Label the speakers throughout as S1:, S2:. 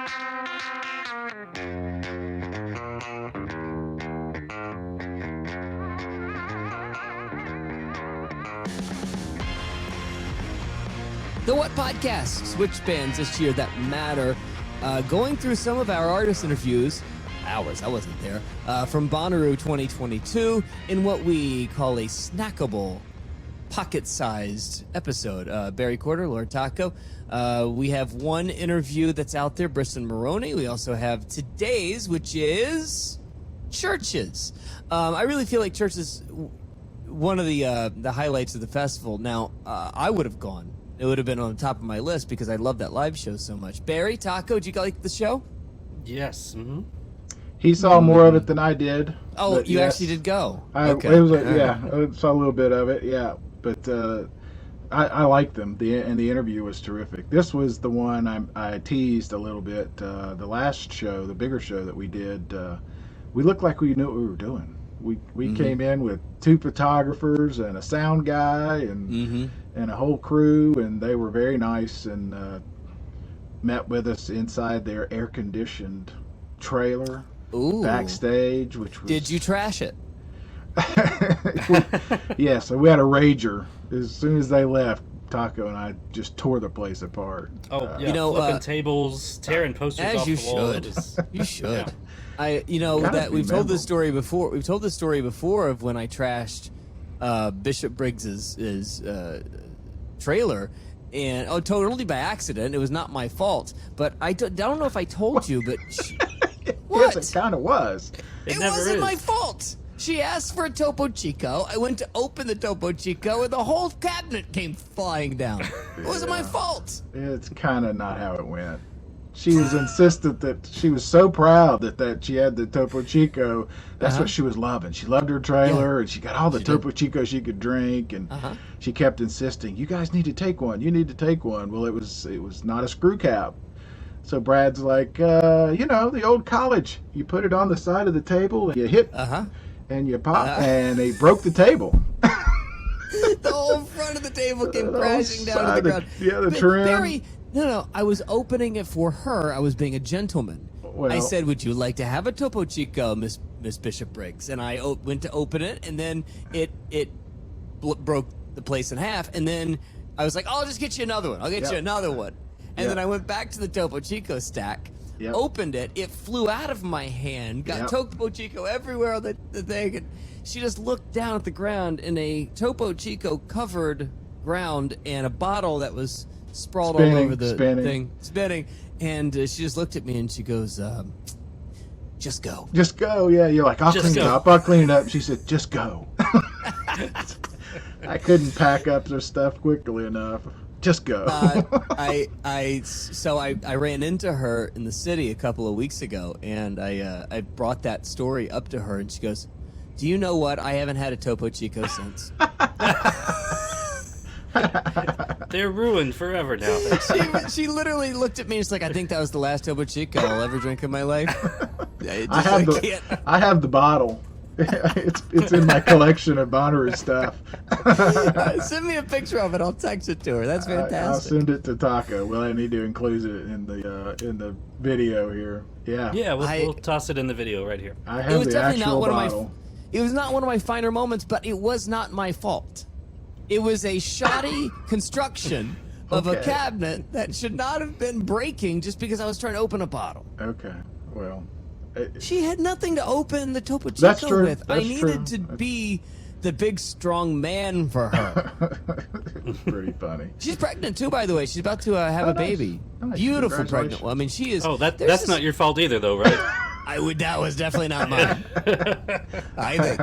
S1: The What Podcast, switch bands this year that matter. Going through some of our artist interviews, ours, I wasn't there, from Bonnaroo 2022 in what we call a snackable, pocket-sized episode. Barry Corder, Lord Taco. We have one interview that's out there, Briston Maroney. We also have today's, which is CHVRCHES. I really feel like CHVRCHES is one of the highlights of the festival. Now, I would have gone. It would have been on the top of my list because I love that live show so much. Barry, Taco, did you like the show?
S2: Yes. Mm-hmm.
S3: He saw more of it than I did.
S1: Oh, you actually did go?
S3: Okay. It was yeah, I saw a little bit of it, yeah. But I liked them, and the interview was terrific. This was the one I teased a little bit. The last show, the bigger show that we did, we looked like we knew what we were doing. We came in with 2 photographers and a sound guy and a whole crew, and they were very nice and met with us inside their air-conditioned trailer.
S1: Ooh.
S3: Backstage, which was...
S1: Did you trash it?
S3: Yeah, so we had a rager. As soon as they left, Taco and I just tore the place apart.
S2: Oh, yeah, flipping tables, tearing posters off the wall.
S1: You should.
S3: Yeah.
S1: We've told this story before. We've told this story before of when I trashed Bishop Briggs's trailer, and totally by accident. It was not my fault. But I don't know if I told you, but what?
S3: Yes, it kind of was.
S1: It wasn't my fault. She asked for a Topo Chico. I went to open the Topo Chico, and the whole cabinet came flying down. It wasn't my fault.
S3: It's kind of not how it went. She was insistent that she was so proud that she had the Topo Chico. That's what she was loving. She loved her trailer, and she got all the Topo Chico she could drink, and she kept insisting, "You guys need to take one. You need to take one." Well, it was not a screw cap. So Brad's like, the old college. You put it on the side of the table, and you hit, and you pop, and they broke the table.
S1: The whole front of the table came crashing down to the ground.
S3: Yeah, the trim.
S1: Barry, no, I was opening it for her. I was being a gentleman. Well, I said, "Would you like to have a Topo Chico, Miss Bishop Briggs?" And I went to open it, and then it broke the place in half. And then I was like, "I'll just get you another one. I'll get you another one." And then I went back to the Topo Chico stack, opened it. It flew out of my hand, got Topo Chico everywhere on the thing. And she just looked down at the ground in a Topo Chico covered ground and a bottle that was sprawled all over the thing, spinning. And she just looked at me and she goes, "Just go." Just go, yeah. You're like, I'll clean it up. She said, "Just go." I couldn't pack up their stuff quickly enough. Just go. I ran into her in the city a couple of weeks ago, and I brought that story up to her, and she goes, "Do you know what? I haven't had a Topo Chico since."
S2: They're ruined forever now.
S1: She literally looked at me and she's like, "I think that was the last Topo Chico I'll ever drink in my life."
S3: I have the bottle. It's in my collection of Bonnaroo stuff.
S1: Send me a picture of it. I'll text it to her. That's fantastic.
S3: I'll send it to Taco. Well, I need to include it in the video here. Yeah.
S2: Yeah, we'll toss it in the video right here.
S3: I have the actual bottle.
S1: It was not one of my finer moments, but it was not my fault. It was a shoddy construction of a cabinet that should not have been breaking just because I was trying to open a bottle.
S3: Okay, well.
S1: She had nothing to open the Topo Chico with. I needed to be the big, strong man for her.
S3: It's pretty funny.
S1: She's pregnant, too, by the way. She's about to have a baby. Nice. Beautiful pregnant. Well, I mean, she is...
S2: Oh, that's not your fault either, though, right?
S1: That was definitely not mine. I think.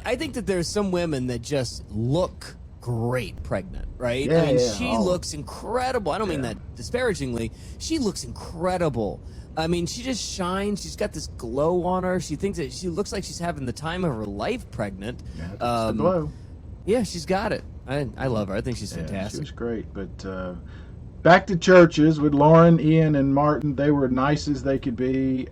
S1: I think that there's some women that just look great pregnant, right?
S3: Yeah,
S1: I mean, she looks incredible. I don't mean that disparagingly. She looks incredible. I mean, she just shines. She's got this glow on her. She thinks that she looks like she's having the time of her life pregnant.
S3: Yeah, it's the glow.
S1: Yeah, she's got it. I love her. I think she's fantastic.
S3: She was great. But back to CHVRCHES with Lauren, Iain, and Martin. They were nice as they could be.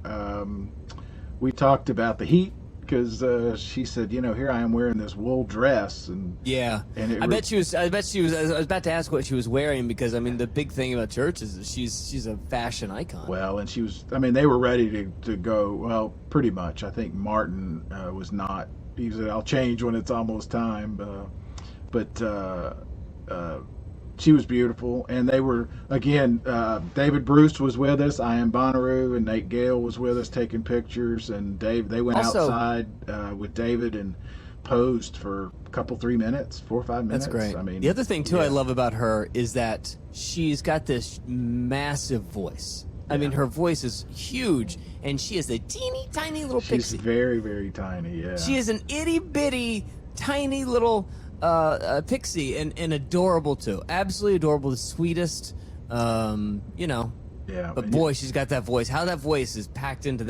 S3: We talked about the heat because she said, here I am wearing this wool dress, and
S1: I bet she was. I was about to ask what she was wearing, because the big thing about church is that she's a fashion icon.
S3: Well, and she was. They were ready to go. Well, pretty much. I think Martin was not. He said, "I'll change when it's almost time," but she was beautiful, and they were, again, David Bruce was with us, Iain Bonnaroo, and Nate Gale was with us taking pictures, and they went outside with David and posed for a couple, 3 minutes, 4 or 5 minutes.
S1: That's great. The other thing, too, I love about her is that she's got this massive voice. Her voice is huge, and she is a teeny tiny little pixie.
S3: She's very, very tiny, yeah.
S1: She is an itty-bitty, tiny little pixie, and adorable too. Absolutely adorable, the sweetest. Yeah. But boy, she's got that voice. How that voice is packed into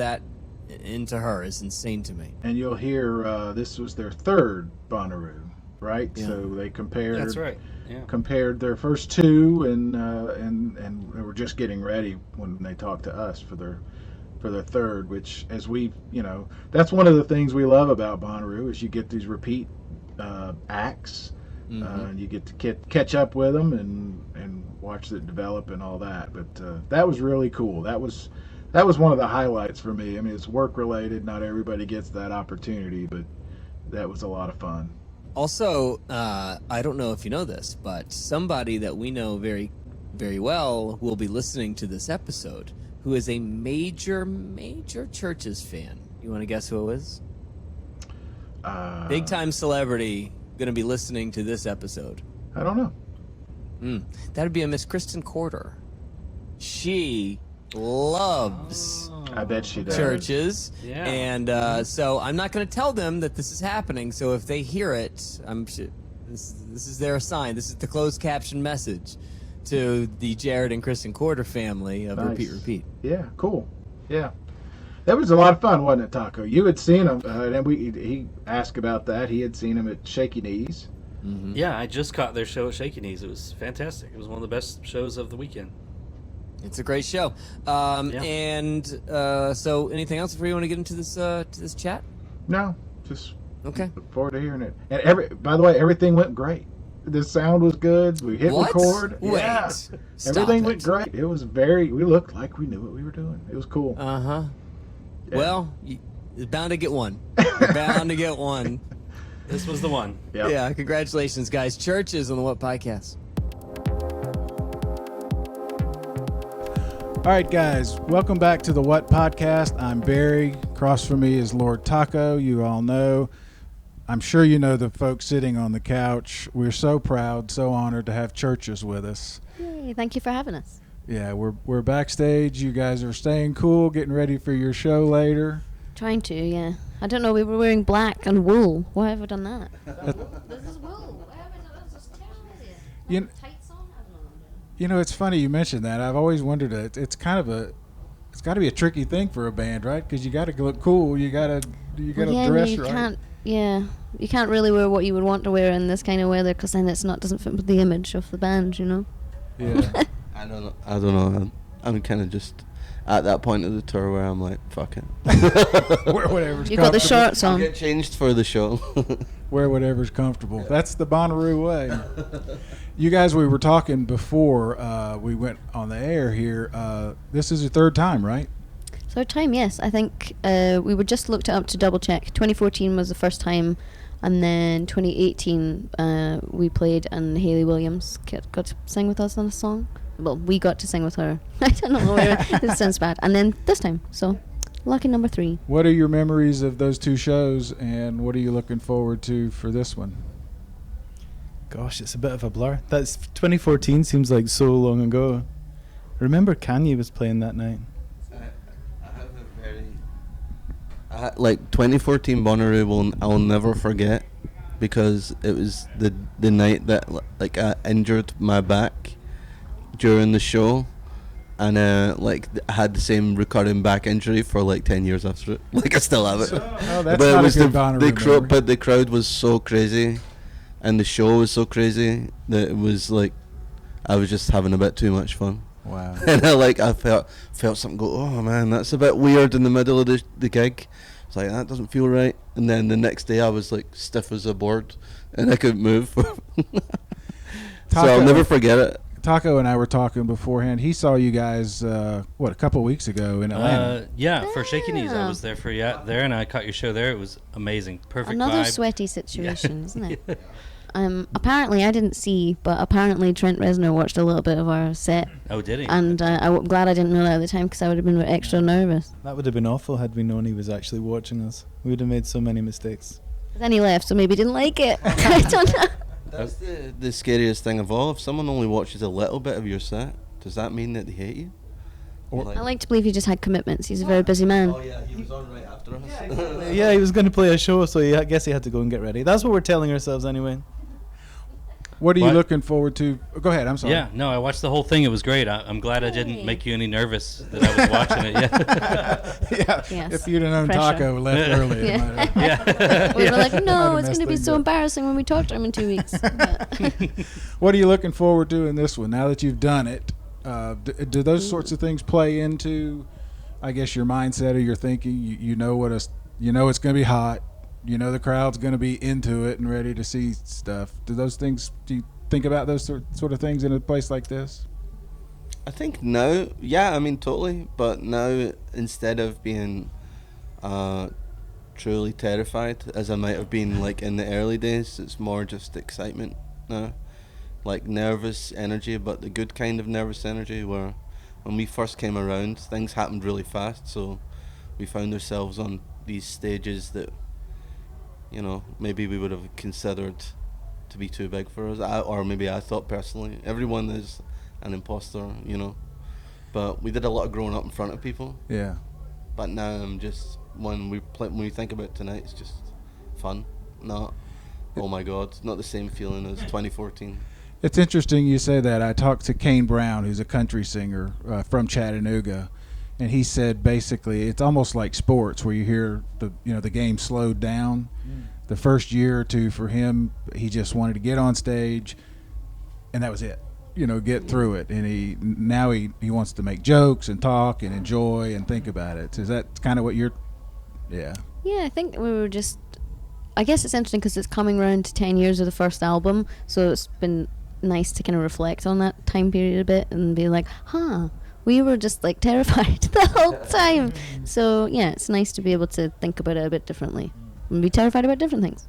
S1: her is insane to me.
S3: And you'll hear this was their third Bonnaroo, right? Yeah. So they compared.
S2: That's right. Yeah.
S3: Compared their first two, and they were just getting ready when they talked to us for their third. Which, as that's one of the things we love about Bonnaroo is you get these repeat acts, and you get to catch up with them and watch it develop and all that. But that was really cool. That was one of the highlights for me. It's work related. Not everybody gets that opportunity, but that was a lot of fun.
S1: Also, I don't know if you know this, but somebody that we know very, very well will be listening to this episode, who is a major, major CHVRCHES fan. You want to guess who it is? Big time celebrity going to be listening to this episode.
S3: I don't know.
S1: That would be a Miss Kristen Corder. She loves
S3: I bet she does.
S1: CHVRCHES.
S2: Yeah.
S1: And so I'm not going to tell them that this is happening. So if they hear it, this is their sign. This is the closed caption message to the Jared and Kristen Corder family of
S3: Nice.
S1: Repeat.
S3: Yeah, cool. Yeah. That was a lot of fun, wasn't it, Taco? You had seen him, and he asked about that. He had seen him at Shaky Knees.
S1: Mm-hmm.
S2: Yeah, I just caught their show at Shaky Knees. It was fantastic. It was one of the best shows of the weekend.
S1: It's a great show. And so anything else before you want to get into this chat?
S3: No, just
S1: okay.
S3: Look forward to hearing it. And by the way, everything went great. The sound was good. We hit record.
S1: Wait.
S3: Yeah.
S1: Stop
S3: Everything
S1: it.
S3: went great. It was we looked like we knew what we were doing. It was cool.
S1: Uh-huh.
S3: Yeah.
S1: Well, you're bound to get one. You're bound to get one.
S2: This was the one.
S3: Yep.
S1: Yeah, congratulations, guys. CHVRCHES on the What Podcast.
S4: All right, guys, welcome back to the What Podcast. I'm Barry. Across from me is Lord Taco. You all know. I'm sure you know the folks sitting on the couch. We're so proud, so honored to have CHVRCHES with us.
S5: Yay, thank you for having us.
S4: Yeah, we're backstage. You guys are staying cool, getting ready for your show later.
S5: Trying to, yeah. I don't know, we were wearing black and wool. Why have we done that? This is wool. Why have we done this? It's terrible. Tights on? I don't know.
S4: It's funny you mentioned that. I've always wondered it's got to be a tricky thing for a band, right? Because you got to look cool. You got to dress right.
S5: You can't really wear what you would want to wear in this kind of weather, because then doesn't fit with the image of the band,
S4: Yeah.
S6: I don't know. I'm kind of just at that point of the tour where I'm like, fuck it.
S4: Wear whatever's
S5: You got the shorts
S6: I'll
S5: on.
S6: get changed for the show.
S4: Wear whatever's comfortable. Yeah. That's the Bonnaroo way. You guys, we were talking before we went on the air here. This is your third time, right?
S5: Third time, yes. I think we were just looked it up to double check. 2014 was the first time, and then 2018 we played, and Hayley Williams got to sing with us on a song. Well, we got to sing with her. I don't know where it sounds bad. And then this time, so lucky number 3.
S4: What are your memories of those two shows, and what are you looking forward to for this one?
S7: Gosh, it's a bit of a blur. That's 2014 seems like so long ago. I remember Kanye was playing that night.
S6: I have a very 2014 Bonnaroo I'll never forget, because it was the night that I injured my back during the show, and I had the same recurring back injury for 10 years after it. I still have it.
S4: That's
S6: but
S4: not
S6: it was
S4: a good Bonnaroo
S6: but the crowd was so crazy, and the show was so crazy that it was I was just having a bit too much fun.
S4: Wow.
S6: And I felt something go, oh man, that's a bit weird in the middle of the gig. It's like, that doesn't feel right. And then the next day I was like stiff as a board and I couldn't move. So I'll never forget it.
S4: Taco and I were talking beforehand. He saw you guys, a couple of weeks ago in Atlanta.
S2: Yeah, for Shaky Knees. I was there there, and I caught your show there. It was amazing. Perfect
S5: Another
S2: vibe.
S5: sweaty situation, isn't it? Apparently, I didn't see, but apparently Trent Reznor watched a little bit of our set.
S2: Oh, did he?
S5: And I'm glad I didn't know that at the time, because I would have been extra nervous.
S7: That would have been awful had we known he was actually watching us. We would have made so many mistakes.
S5: But then he left, so maybe he didn't like it. I don't know.
S6: That's the scariest thing of all. If someone only watches a little bit of your set, does that mean that they hate you?
S5: I like to believe he just had commitments. He's a very busy man.
S6: Oh yeah, he was on right after us.
S7: Yeah, he was going to play a show, so I guess he had to go and get ready. That's what we're telling ourselves anyway.
S4: What are you looking forward to? Go ahead, I'm sorry.
S2: Yeah, no, I watched the whole thing. It was great. I'm glad I didn't make you any nervous that I was watching it.
S4: Yeah.
S5: Yes.
S4: If you'd have known
S5: Pressure.
S4: Taco left early.
S2: Yeah.
S5: We were like, no,
S4: Might have
S5: it's going
S4: messed
S5: to be
S4: things
S5: so
S4: up.
S5: embarrassing when we talk to him in 2 weeks.
S4: What are you looking forward to in this one? Now that you've done it, do those sorts of things play into, I guess, your mindset or your thinking? You know it's going to be hot. You know the crowd's going to be into it and ready to see stuff. Do you think about those sort of things in a place like this?
S6: I think now, yeah, I mean, totally. But now, instead of being truly terrified, as I might have been like in the early days, it's more just excitement now. Like nervous energy, but the good kind of nervous energy, where when we first came around, things happened really fast. So we found ourselves on these stages that, maybe we would have considered to be too big for us, or maybe I thought personally. Everyone is an imposter, but we did a lot of growing up in front of people.
S4: Yeah.
S6: But now I'm just, when we think about tonight, it's just fun. Not, oh my God, not the same feeling as 2014.
S4: It's interesting you say that. I talked to Kane Brown, who's a country singer from Chattanooga, and he said basically it's almost like sports where you hear the game slowed down. The first year or two for him, he just wanted to get on stage, and that was it. Get through it. And he wants to make jokes and talk and enjoy and think about it. So is that kind of what you're? Yeah.
S5: Yeah, I think we were just. I guess it's interesting because it's coming around to 10 years of the first album, so it's been nice to kind of reflect on that time period a bit and be like, we were just like terrified the whole time. So yeah, it's nice to be able to think about it a bit differently and be terrified about different things.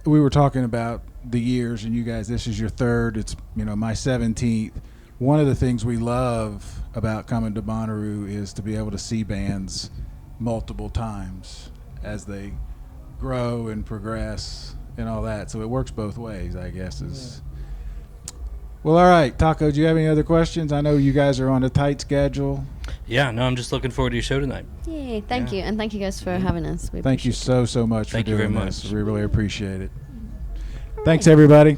S4: We were talking about the years, and you guys, this is your third. It's my 17th. One of the things we love about coming to Bonnaroo is to be able to see bands multiple times as they grow and progress and all that. So it works both ways, I guess. Well, all right, Taco, do you have any other questions? I know you guys are on a tight schedule.
S2: Yeah, no, I'm just looking forward to your show tonight.
S5: Yay, thank you. And thank you guys for having us. We
S4: Thank you
S5: appreciate
S4: so much
S2: Thank
S4: for
S2: you
S4: doing
S2: very
S4: this.
S2: much.
S4: We really appreciate it. Thanks, everybody.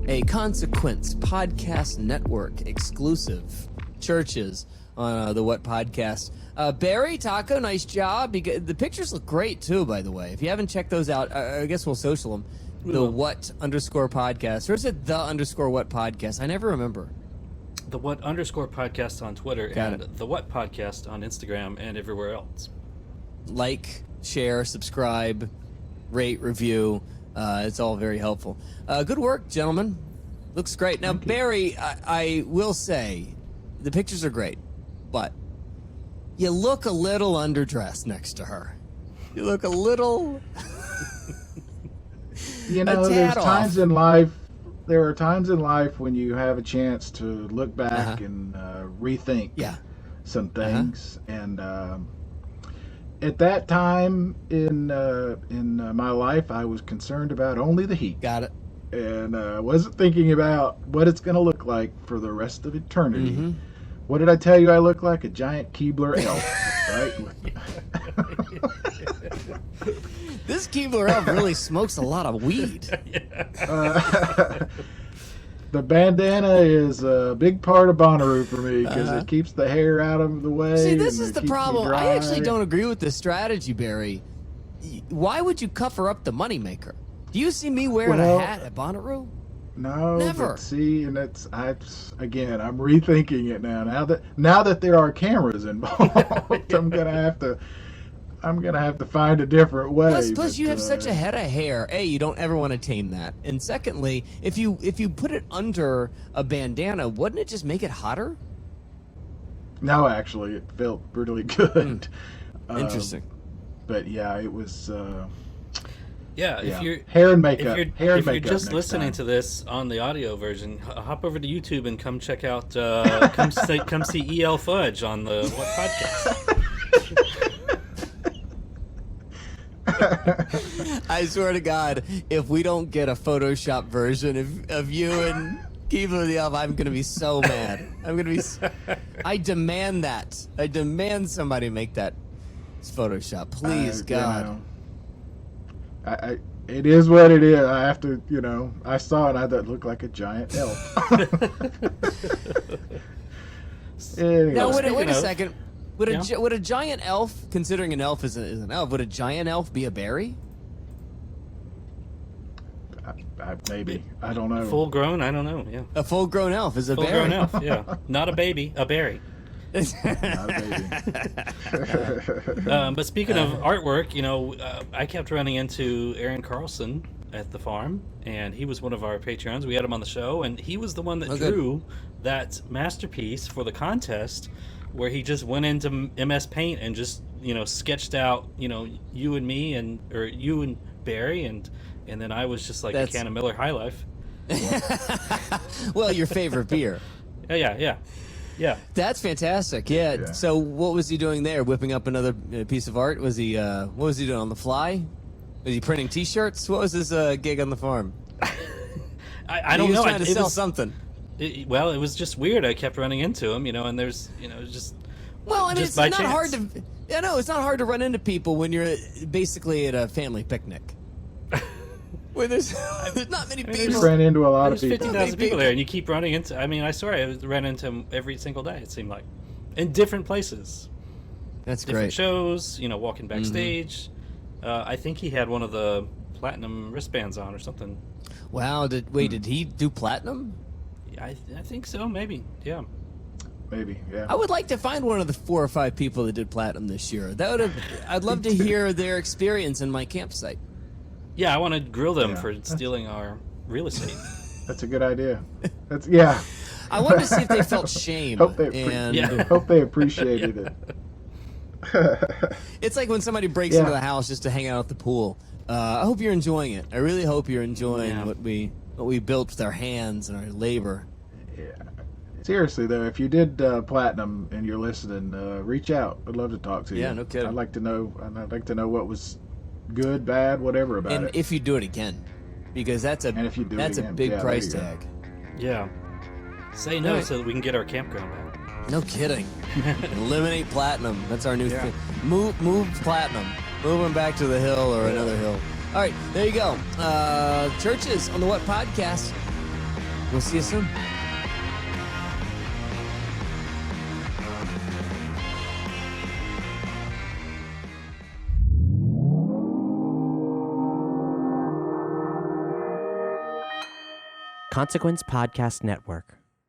S1: A Consequence Podcast Network exclusive. Churches on the What Podcast. Barry, Taco, nice job. The pictures look great, too, by the way. If you haven't checked those out, I guess we'll social them. The _podcast. Or is it the _what podcast? I never remember.
S2: The What _podcast on Twitter and the What Podcast on Instagram and everywhere else.
S1: Like, share, subscribe, rate, review. It's all very helpful. Good work, gentlemen. Looks great. Now, Barry, I will say, the pictures are great, but you look a little underdressed next to her. You look a little...
S3: there's times in life. There are times in life when you have a chance to look back and rethink some things. And at that time in my life, I was concerned about only the heat.
S1: Got it.
S3: And wasn't thinking about what it's going to look like for the rest of eternity. What did I tell you I look like? A giant Keebler elf, right?
S1: This Keebler elf really smokes a lot of weed.
S3: The bandana is a big part of Bonnaroo for me because it keeps the hair out of the way.
S1: See, this
S3: and
S1: is
S3: it
S1: the
S3: keeps me
S1: problem.
S3: dry.
S1: I actually don't agree with this strategy, Barry. Why would you cover up the moneymaker? Do you see me wearing a hat at Bonnaroo?
S3: No,
S1: Never.
S3: But see, and I'm rethinking it now. Now that there are cameras involved, I'm gonna have to find a different way.
S1: Plus, you have such a head of hair. A, you don't ever want to tame that, and secondly, if you put it under a bandana, wouldn't it just make it hotter?
S3: No, actually, it felt really good.
S1: Interesting.
S3: But yeah, it was.
S2: If you're
S3: hair and makeup.
S2: if you're just listening to this on the audio version, hop over to YouTube and come check out come see EL Fudge on the What Podcast.
S1: I swear to God, if we don't get a Photoshop version of you and Keebler the Elf, I'm gonna be so mad. I demand that. I demand somebody make that Photoshop, please, God.
S3: It is what it is. I have to, I saw it. I thought it looked like a giant elf. Anyway.
S1: Now, wait a second. Would a giant elf, considering an elf is an elf, would a giant elf be a berry?
S3: Maybe. I don't know.
S2: Full grown? I don't know. Yeah.
S1: A full-grown elf is a berry.
S2: Full-grown elf. Yeah. Not a baby. A berry.
S3: Not a baby.
S2: But speaking of artwork, I kept running into Aaron Carlson at the farm, and he was one of our Patreons. We had him on the show, and he was the one that drew that masterpiece for the contest, where he just went into MS Paint and just sketched out you and me or you and Barry, and then I was just like a can of Miller High Life.
S1: Well, your favorite beer.
S2: Yeah.
S1: That's fantastic. Yeah. So what was he doing there? Whipping up another piece of art? Was he? What was he doing on the fly? Was he printing T-shirts? What was his gig on the farm?
S2: I don't know.
S1: He was trying to sell something.
S2: It was just weird. I kept running into him, and there's, just.
S1: Well, I mean,
S2: just
S1: it's not
S2: chance.
S1: hard to. Yeah, no, it's not hard to run into people when you're basically at a family picnic. Where there's not many people.
S3: You ran into a lot of people.
S2: There's 50,000 people there, and you keep running into. I mean, I swear, I ran into him every single day. It seemed like, in different places.
S1: That's
S2: different
S1: great.
S2: Shows, walking backstage. I think he had one of the platinum wristbands on or something.
S1: Wow! Did he do platinum?
S2: I think so. Maybe. Yeah.
S3: Maybe. Yeah.
S1: I would like to find one of the 4 or 5 people that did platinum this year. I'd love to hear their experience in my campsite.
S2: Yeah, I want to grill them for stealing our real estate.
S3: That's a good idea.
S1: I wanted to see if they felt shame.
S3: Hope they appreciated it.
S1: It's like when somebody breaks into the house just to hang out at the pool. I hope you're enjoying it. I really hope you're enjoying what we built with our hands and our labor.
S3: Yeah. Seriously though, if you did platinum and you're listening, reach out. I'd love to talk to you.
S1: Yeah, no kidding.
S3: I'd like to know what was good, bad, whatever about it.
S1: And if you do it again, because that's a big price tag.
S2: Yeah. Say no so that we can get our campground back.
S1: No kidding. Eliminate platinum. That's our new thing. Move platinum. Move them back to the hill or another hill. All right, there you go. Churches on the What Podcast. We'll see you soon.
S8: Consequence Podcast Network.